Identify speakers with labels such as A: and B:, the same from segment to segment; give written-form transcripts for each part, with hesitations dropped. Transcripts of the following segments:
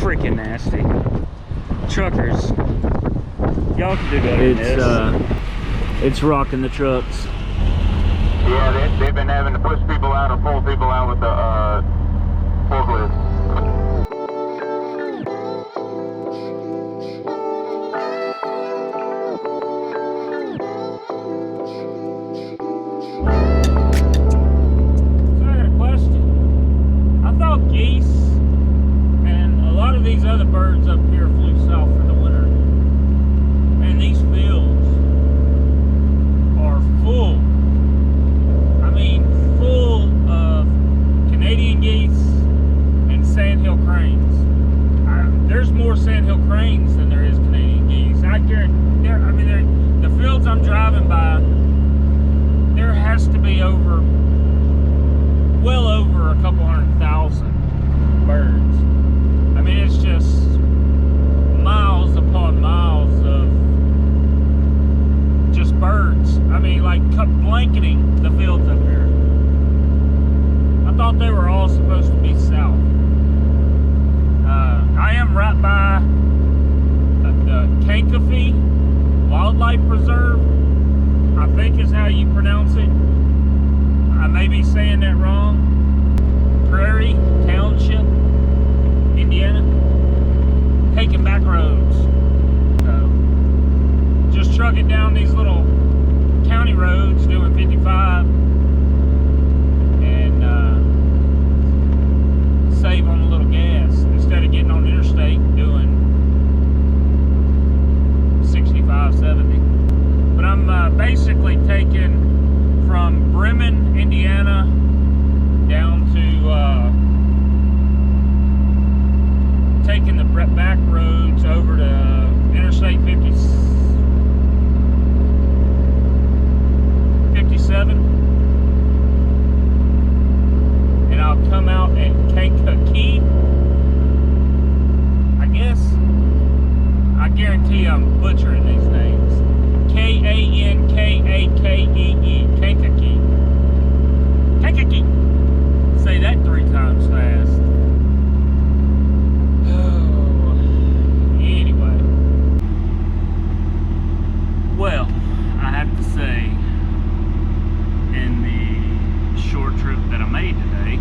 A: freaking nasty. Truckers, y'all can do better than this.
B: It's rocking the trucks.
C: Yeah, they've been having to push people out or pull people out with the forklift.
A: So I got a question. I thought geese and a lot of these other birds up here flew south for the winter. And these fields are full. I mean, full of Canadian geese and sandhill cranes. There's more sandhill cranes than there is Canadian geese. I guarantee. I mean, the fields I'm driving by, there has to be well over a couple 100,000 birds. I mean, it's just miles upon miles of just birds. I mean, like blanketing the fields up here. I thought they were all supposed to be south. I am right by the Kankakee Wildlife Preserve, I think is how you pronounce it. I may be saying that wrong. Prairie Township, Indiana. Taking back roads. So, just trucking down these little county roads doing 55 and save on a little gas instead of getting on the interstate doing 65, 70. But I'm basically taking from Bremen, Indiana down to taking the back roads over to Interstate 57, and I'll come out at Kankakee, I guess. I guarantee I'm butchering these names. Kankakee. Kankakee. Kankakee. Say that 3 times fast. Anyway. Well, I have to say, in the short trip that I made today,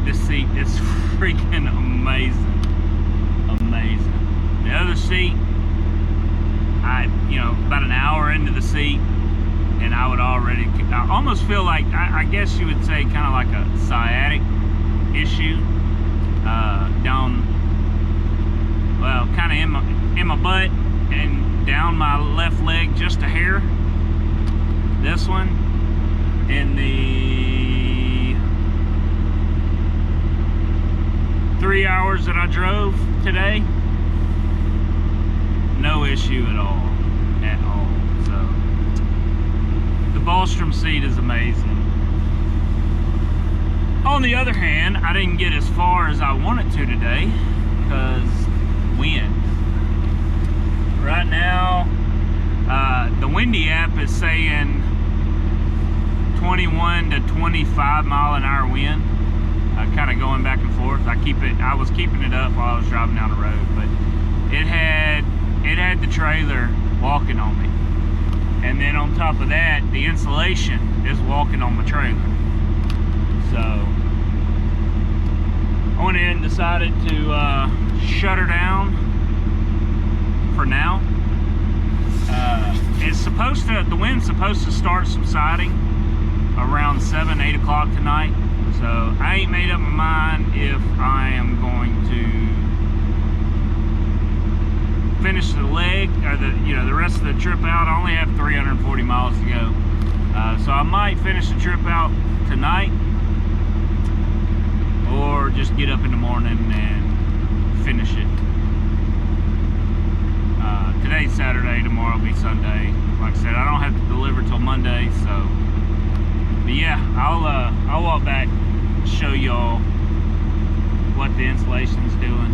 A: this seat is freaking amazing. Amazing. The other seat, about an hour into the seat, and I almost feel like, I guess you would say, kind of like a sciatic issue down, well, kind of in my butt and down my left leg just a hair. This one, in the 3 hours that I drove today, no issue at all. So the Ballstrom seat is amazing. On the other hand, I didn't get as far as I wanted to today because wind. Right now, the windy app is saying 21 to 25 mile an hour wind, kind of going back and forth. I was keeping it up while I was driving down the road, but it had the trailer walking on me, and then on top of that, the insulation is walking on my trailer. So I went in and decided to shut her down for now. The wind's supposed to start subsiding around 7, 8 o'clock tonight. So I ain't made up my mind if I am going to finish the leg or the rest of the trip out. I only have 340 miles to go. So I might finish the trip out tonight, or just get up in the morning and finish it. Today's Saturday, tomorrow will be Sunday. Like I said, I don't have to deliver till Monday, so. But yeah, I'll walk back and show y'all what the insulation's doing.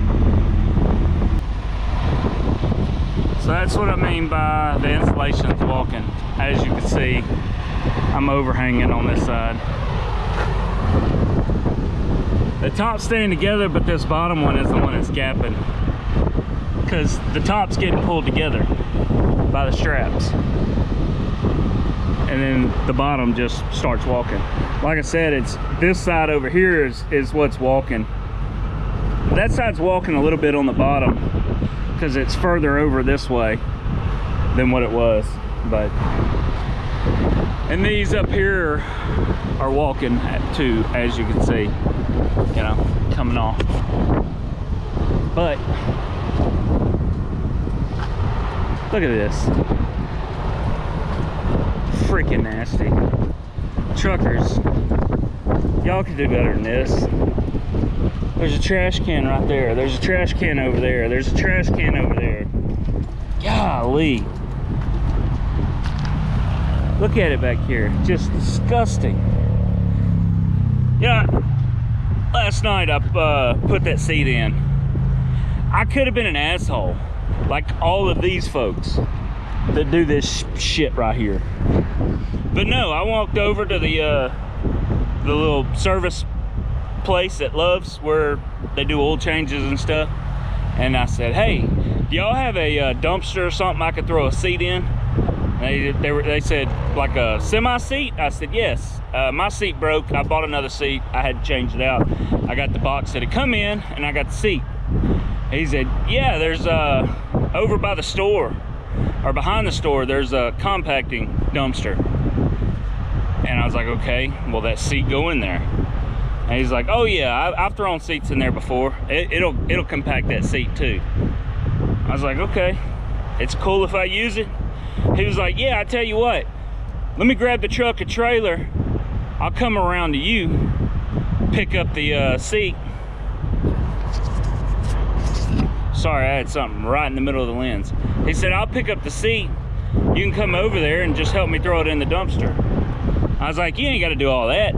A: So that's what I mean by the insulation's walking. As you can see, I'm overhanging on this side.
B: The top's staying together, but this bottom one is the one that's gapping, because the top's getting pulled together by the straps, and then the bottom just starts walking. Like I said, it's this side over here is what's walking. That side's walking a little bit on the bottom because it's further over this way than what it was. But and these up here are walking too, as you can see, you know, coming off. But look at this, freaking nasty. Truckers, y'all can do better than this. There's a trash can right there. There's a trash can over there. There's a trash can over there. Golly. Look at it back here. Just disgusting. Yeah, last night I put that seat in. I could have been an asshole, like all of these folks that do this shit right here. But no, I walked over to the little service place at Love's where they do oil changes and stuff, and I said, hey, do y'all have a dumpster or something I could throw a seat in? They said, like a semi seat? I said, yes. My seat broke. I bought another seat. I had to change it out. I got the box that had come in, and I got the seat. He said, yeah, there's over by the store, or behind the store, there's a compacting dumpster. And I was like, okay, will that seat go in there? And he's like, oh yeah, I've thrown seats in there before. It'll compact that seat too. I was like, okay, it's cool if I use it. He was like, yeah, I tell you what, let me grab the truck and trailer. I'll come around to you, pick up the seat. Sorry, I had something right in the middle of the lens. He said, I'll pick up the seat. You can come over there and just help me throw it in the dumpster. I was like, you ain't got to do all that.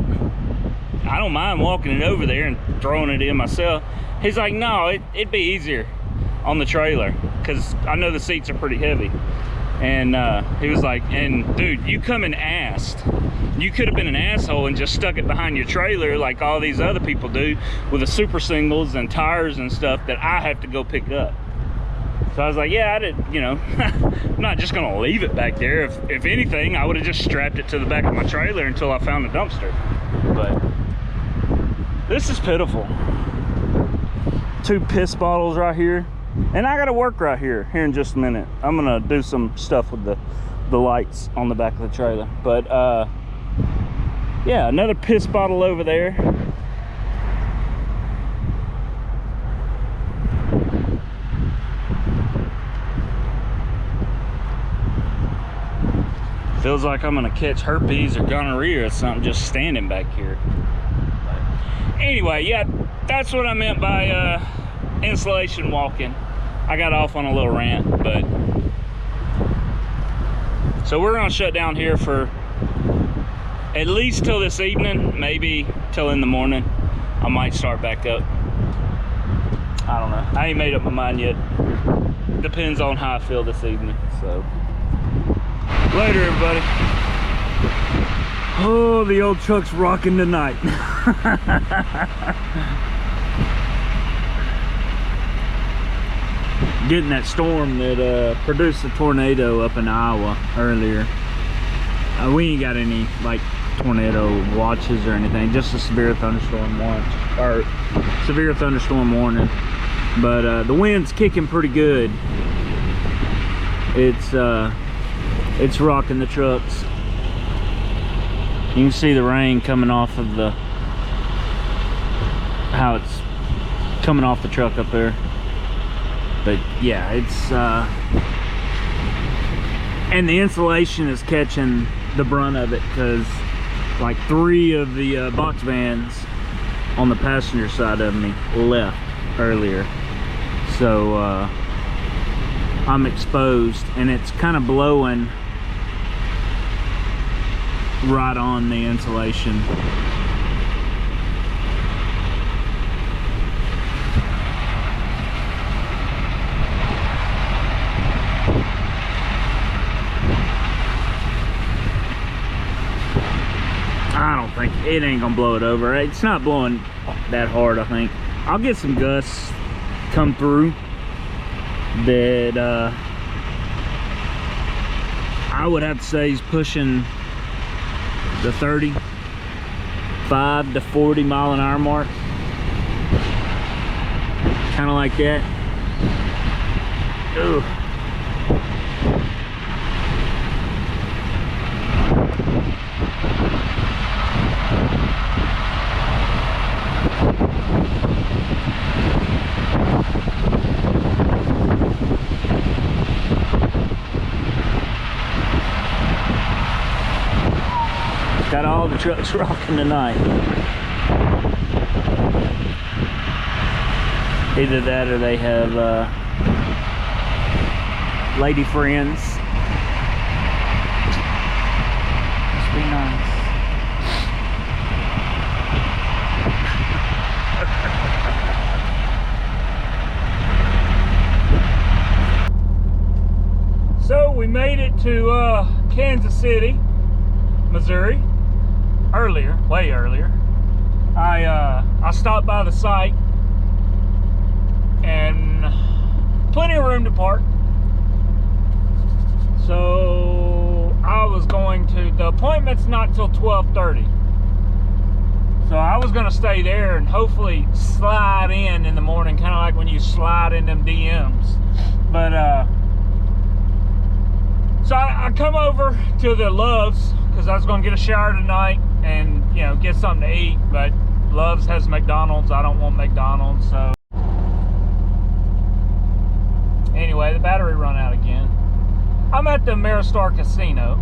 B: I don't mind walking it over there and throwing it in myself. He's like, no, it'd be easier on the trailer because I know the seats are pretty heavy. And he was like, and dude, you come and asked. You could have been an asshole and just stuck it behind your trailer like all these other people do with the super singles and tires and stuff that I have to go pick up. So I was like, yeah, I did, you know, I'm not just gonna leave it back there. If anything, I would have just strapped it to the back of my trailer until I found a dumpster. But this is pitiful. 2 piss bottles right here. And I gotta work right here in just a minute. I'm gonna do some stuff with the lights on the back of the trailer. But yeah, another piss bottle over there. Feels like I'm gonna catch herpes or gonorrhea or something just standing back here. But anyway, yeah, that's what I meant by insulation walking. I got off on a little rant, but so we're gonna shut down here for at least till this evening, maybe till in the morning. I might start back up. I don't know. I ain't made up my mind yet. Depends on how I feel this evening. So later, everybody. Oh, the old truck's rocking tonight. Getting that storm that produced a tornado up in Iowa earlier. We ain't got any like tornado watches or anything, just a severe thunderstorm watch or severe thunderstorm warning. But the wind's kicking pretty good. It's rocking the trucks. You can see the rain coming off of how it's coming off the truck up there. But yeah, it's and the insulation is catching the brunt of it because like 3 of the box vans on the passenger side of me left earlier, so I'm exposed and it's kind of blowing right on the insulation. I don't think it ain't gonna blow it over. It's not blowing that hard, I think. I'll get some gusts come through that I would have to say is pushing the 35 to 40 mile an hour mark. Kind of like that. Ugh. Got all the trucks rocking tonight. Either that or they have lady friends. Must be nice.
A: So we made it to Kansas City, Missouri. Earlier, way earlier. I stopped by the site and plenty of room to park. So I was going to, the appointment's not till 12:30. So I was gonna stay there and hopefully slide in the morning, kind of like when you slide in them DMs. But so I come over to the Love's because I was gonna get a shower tonight and, you know, get something to eat, but Love's has McDonald's. I don't want McDonald's, so anyway, the battery run out again. I'm at the Ameristar Casino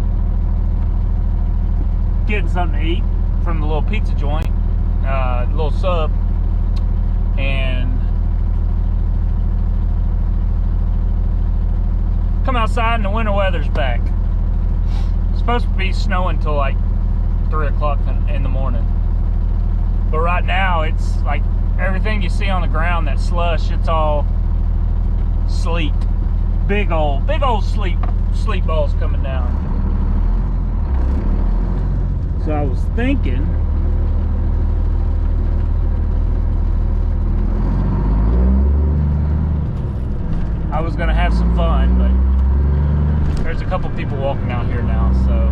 A: getting something to eat from the little pizza joint, little sub, and come outside and the winter weather's back. It's supposed to be snowing till like 3 o'clock in the morning, but right now it's like everything you see on the ground, that slush, it's all sleet. Big old sleet balls coming down. So I was thinking I was gonna have some fun, but there's a couple people walking out here now, so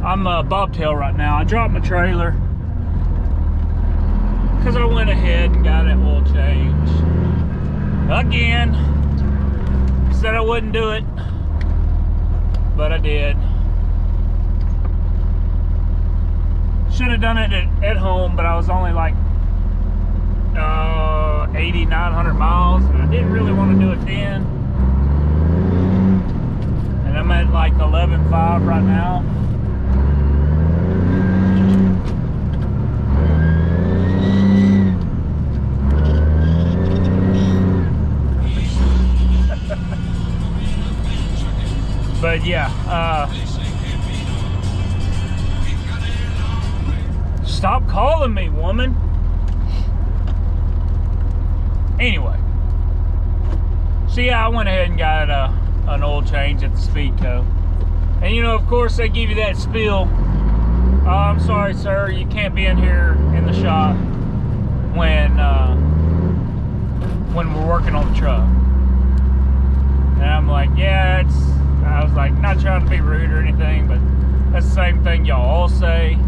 A: I'm bobtail right now. I dropped my trailer because I went ahead and got an oil change again. Said I wouldn't do it, but I did. Should have done it at home, but I was only like 8,900 miles, and I didn't really want to do it then. And I'm at like 11.5 right now. But yeah, stop calling me, woman. Anyway, so yeah, I went ahead and got an oil change at the Speedco. And you know, of course, they give you that spiel. Oh, I'm sorry, sir, you can't be in here in the shop when we're working on the truck. And I'm like, yeah, I was like, not trying to be rude or anything, but that's the same thing y'all all say.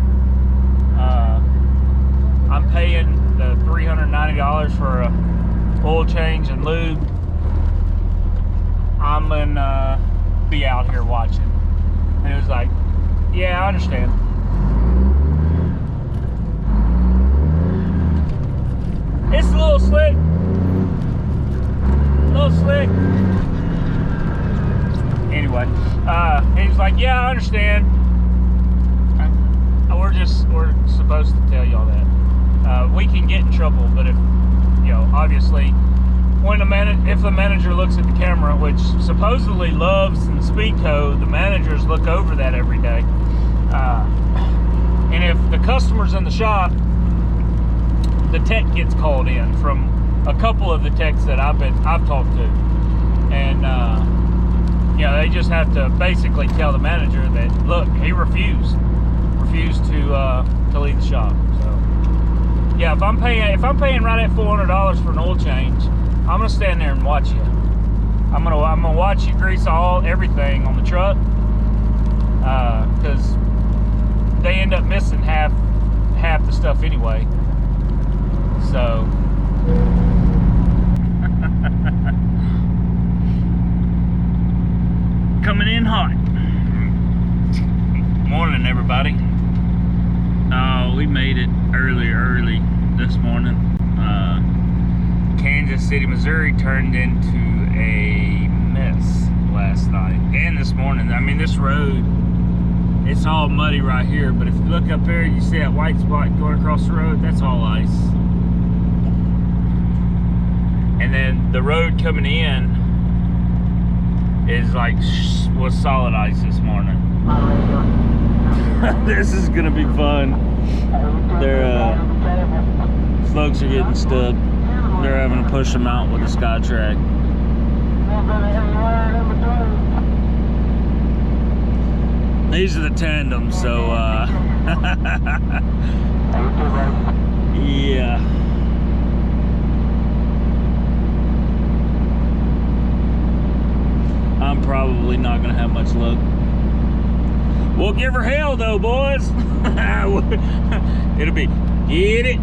A: I'm paying the $390 for a oil change and lube. I'm gonna be out here watching. And it was like, yeah, I understand. It's a little slick. Anyway, he was like, yeah, I understand. We're supposed to tell y'all that. We can get in trouble, but if, you know, obviously, if the manager looks at the camera, which supposedly Loves and Speedco, the managers look over that every day. And if the customer's in the shop, the tech gets called in from a couple of the techs that I've talked to. And, you know, they just have to basically tell the manager that, look, he refused to leave the shop. So yeah, if I'm paying right at $400 for an oil change, I'm gonna stand there and watch you. I'm gonna watch you grease everything on the truck, because they end up missing half the stuff anyway. So coming in hot. Morning, everybody. We made it early this morning. Kansas City, Missouri turned into a mess last night and this morning. I mean, this road, it's all muddy right here, but if you look up there, you see that white spot going across the road, that's all ice. And then the road coming in is like, was solid ice this morning. This is gonna be fun. Folks are getting stuck. They're having to push them out with a sky track. These are the tandems, so yeah. I'm probably not gonna have much luck. We'll give her hell though, boys. It'll be, get it.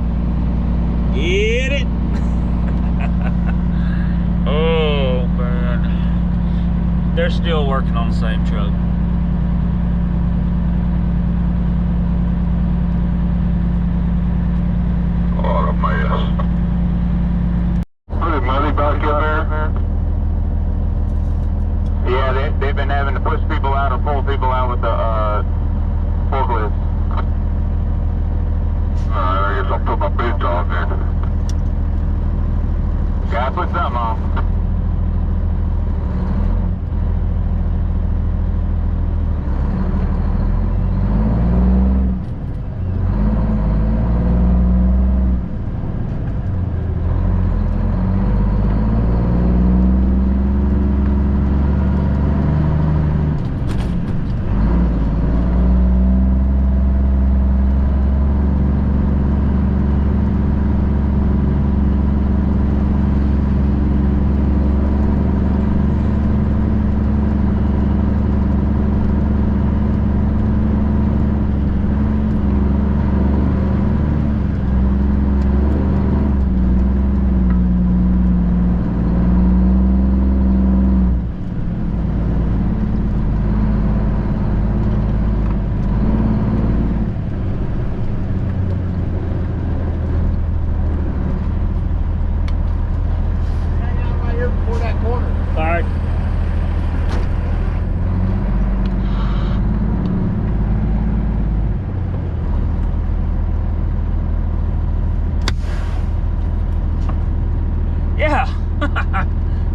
A: Oh man, they're still working on the same truck.
C: Oh, a mess. Pretty muddy back out there. Yeah, they've been having to push people out or pull people out with the forklift. Alright, I guess I'll put my boots on then. Gotta put something on.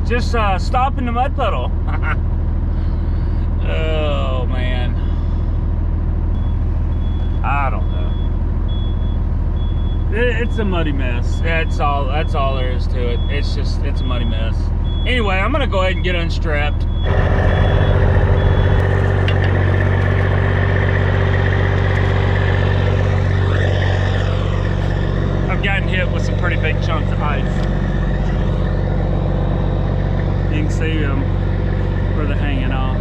A: Just stop in the mud puddle. Oh man, I don't know. It's a muddy mess. That's all there is to it. It's a muddy mess. Anyway, I'm gonna go ahead and get unstrapped. I've gotten hit with some pretty big chunks of ice. You can see them where they're hanging off.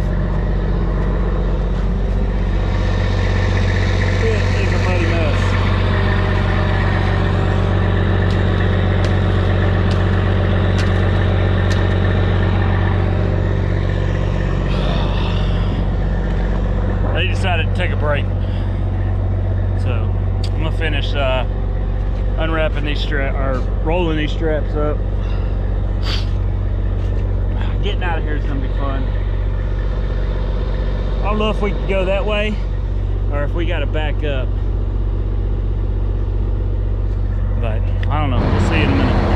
A: It is a muddy mess. They decided to take a break. So I'm gonna finish unwrapping these straps, or rolling these straps up. Getting out of here is gonna be fun. I don't know if we can go that way or if we gotta back up, but I don't know. We'll see in a minute.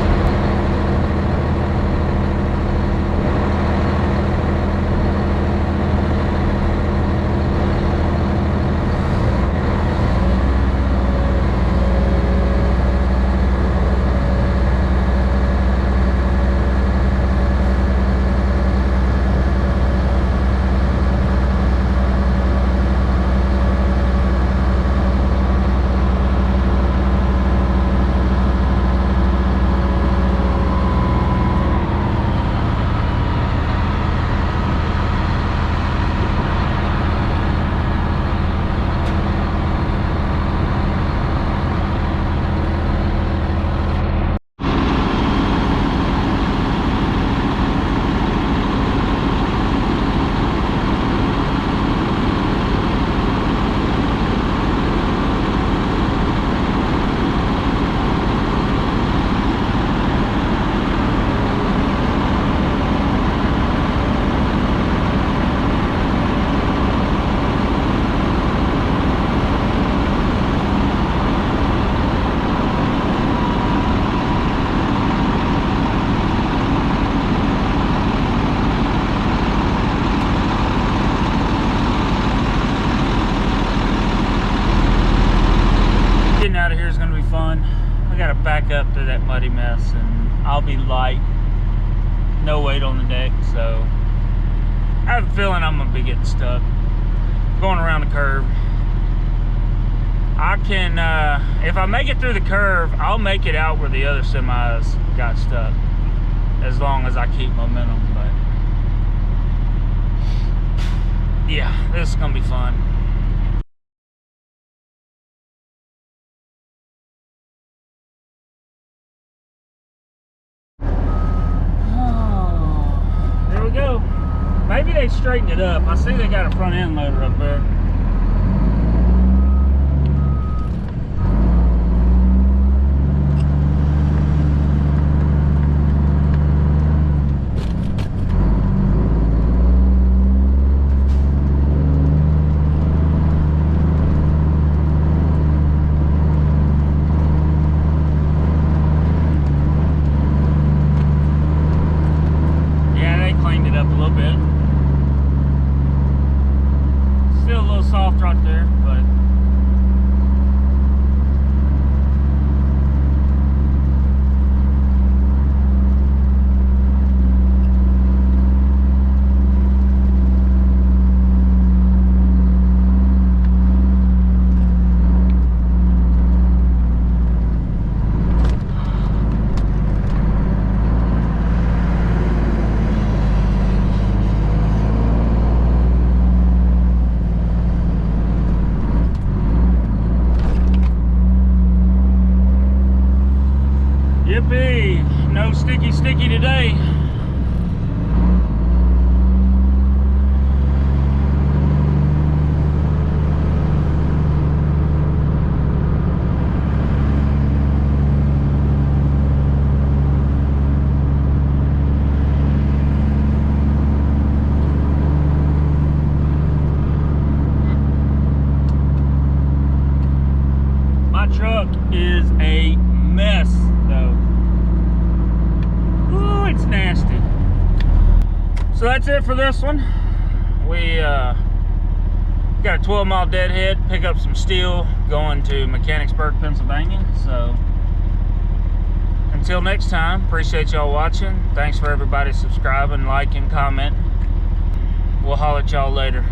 A: back up through that muddy mess, and I'll be light, no weight on the deck, so I have a feeling I'm gonna be getting stuck going around the curve. I can, if I make it through the curve, I'll make it out where the other semis got stuck, as long as I keep momentum. But yeah, this is gonna be fun. There we go. Maybe they straightened it up. I see they got a front end loader up there. Soft right there, but yippee, no sticky today. My truck is a mess though. Ooh, it's nasty. So that's it for this one. We got a 12-mile deadhead, pick up some steel, going to Mechanicsburg, Pennsylvania. So until next time, appreciate y'all watching. Thanks for everybody subscribing, liking, commenting. We'll holler at y'all later.